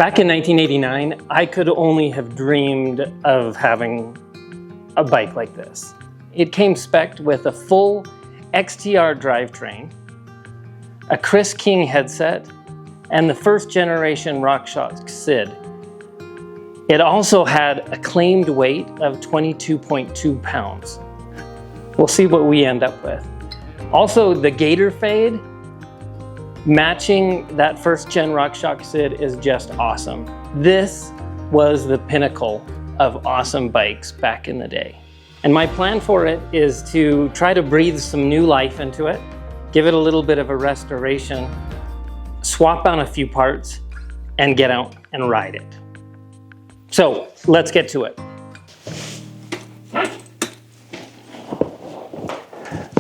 Back in 1989, I could only have dreamed of having a bike like this. It came spec'd with a full XTR drivetrain, a Chris King headset, and the first generation RockShox SID. It also had a claimed weight of 22.2 pounds. We'll see what we end up with. Also, the gator fade matching that first gen RockShox SID is just awesome. This was the pinnacle of awesome bikes back in the day. And my plan for it is to try to breathe some new life into it, give it a little bit of a restoration, swap out a few parts, and get out and ride it. So let's get to it.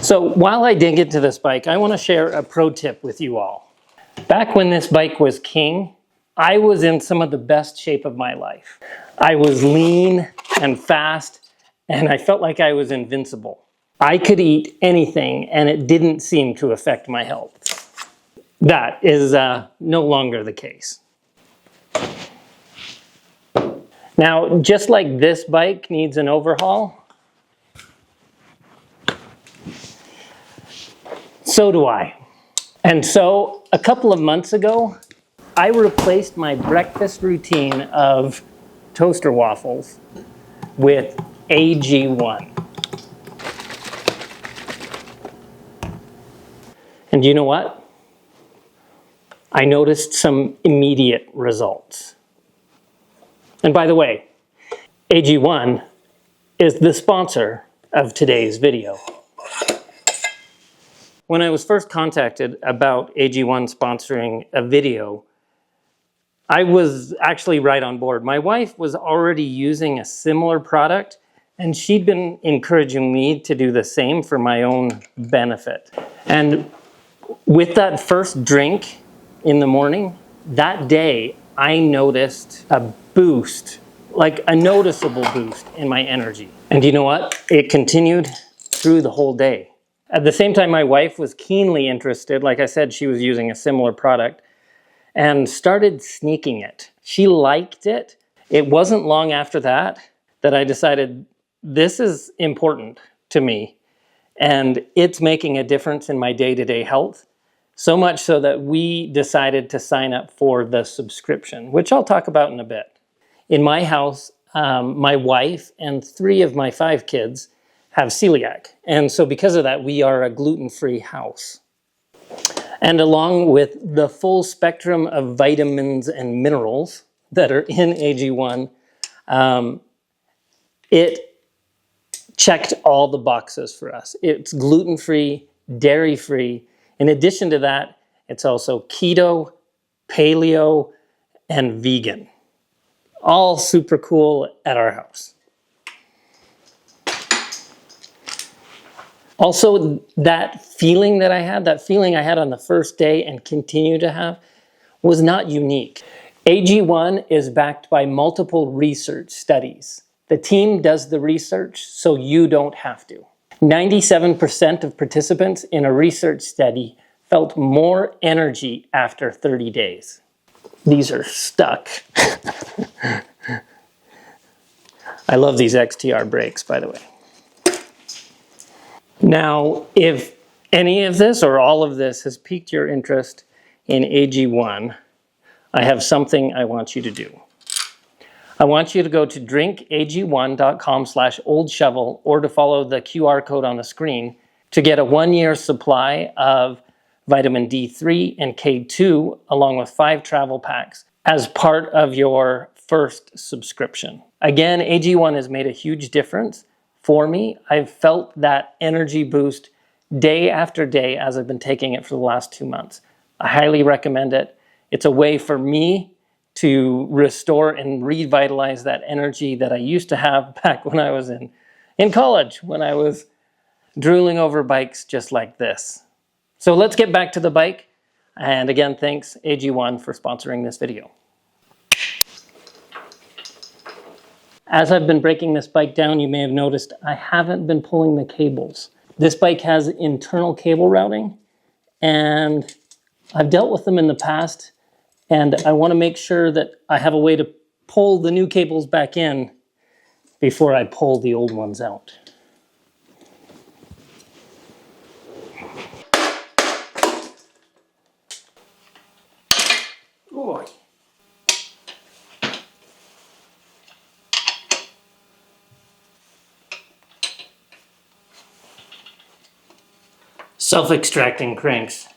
So while I dig into this bike, I want to share a pro tip with you all. Back when this bike was king, I was in some of the best shape of my life. I was lean and fast, and I felt like I was invincible. I could eat anything, and it didn't seem to affect my health. That is no longer the case. Now, just like this bike needs an overhaul, so do I. And so a couple of months ago, I replaced my breakfast routine of toaster waffles with AG1. And you know what? I noticed some immediate results. And by the way, AG1 is the sponsor of today's video. When I was first contacted about AG1 sponsoring a video, I was actually right on board. My wife was already using a similar product, and she'd been encouraging me to do the same for my own benefit. And with that first drink in the morning, that day, I noticed a boost, like a noticeable boost in my energy. And you know what? It continued through the whole day. At the same time, my wife was keenly interested. Like I said, she was using a similar product and started sneaking it. She liked it. It wasn't long after that that I decided this is important to me and it's making a difference in my day-to-day health. So much so that we decided to sign up for the subscription, which I'll talk about in a bit. In my house, my wife and 3 of my 5 kids have celiac. And so because of that, we are a gluten-free house. And along with the full spectrum of vitamins and minerals that are in AG1, it checked all the boxes for us. It's gluten-free, dairy-free. In addition to that, it's also keto, paleo, and vegan. All super cool at our house. Also, that feeling I had on the first day and continue to have, was not unique. AG1 is backed by multiple research studies. The team does the research, so you don't have to. 97% of participants in a research study felt more energy after 30 days. These are stuck. I love these XTR brakes, by the way. Now, if any of this or all of this has piqued your interest in AG1, I have something I want you to do. I want you to go to drinkag1.com/oldshovel or to follow the QR code on the screen to get a 1-year supply of vitamin D3 and K2 along with 5 travel packs as part of your first subscription. Again, AG1 has made a huge difference for me. I've felt that energy boost day after day as I've been taking it for the last 2 months. I highly recommend it. It's a way for me to restore and revitalize that energy that I used to have back when I was in college, when I was drooling over bikes just like this. So let's get back to the bike. And again, thanks AG1 for sponsoring this video. As I've been breaking this bike down, you may have noticed I haven't been pulling the cables. This bike has internal cable routing, and I've dealt with them in the past, And I want to make sure that I have a way to pull the new cables back in before I pull the old ones out. Boy. Self-extracting cranks.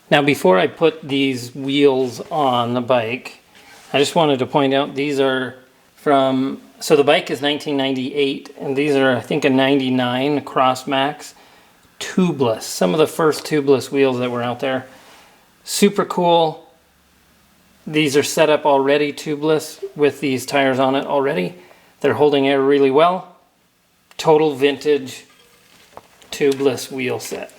Now before I put these wheels on the bike, I just wanted to point out these are from, so the bike is 1998 and these are I think a 99 Cross Max tubeless. Some of the first tubeless wheels that were out there. Super cool. These are set up already tubeless with these tires on it already. They're holding air really well. Total vintage tubeless wheel set.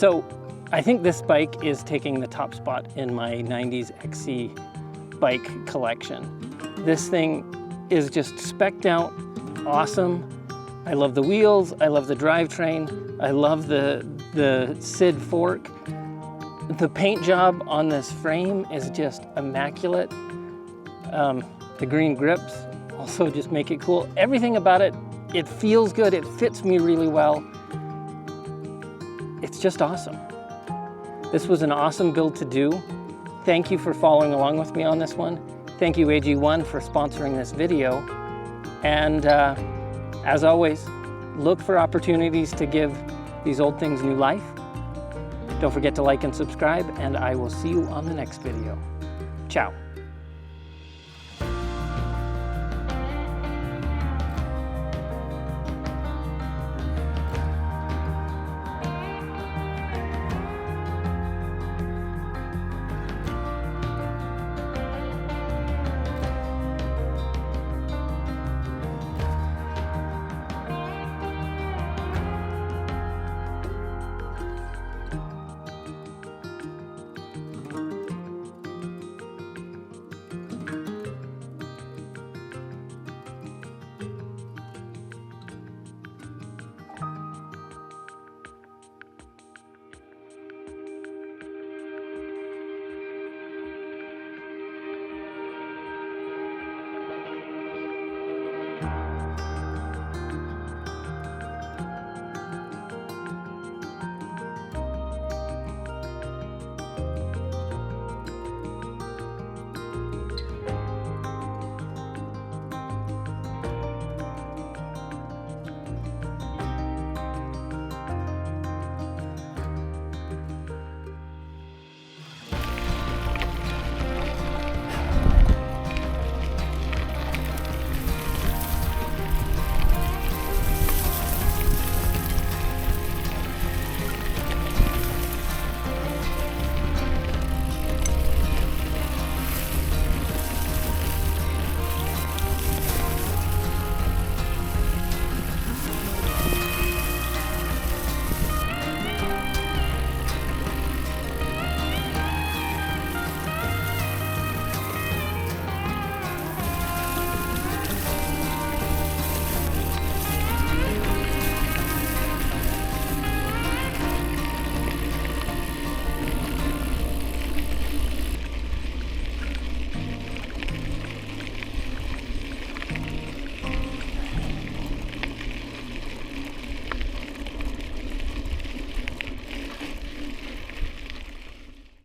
So I think this bike is taking the top spot in my 90s XC bike collection. This thing is just specced out, awesome. I love the wheels, I love the drivetrain, I love the SID fork. The paint job on this frame is just immaculate. The green grips also just make it cool. Everything about it, it feels good, it fits me really well. It's just awesome. This was an awesome build to do. Thank you for following along with me on this one. Thank you AG1 for sponsoring this video. And as always, look for opportunities to give these old things new life. Don't forget to like and subscribe, and I will see you on the next video. Ciao.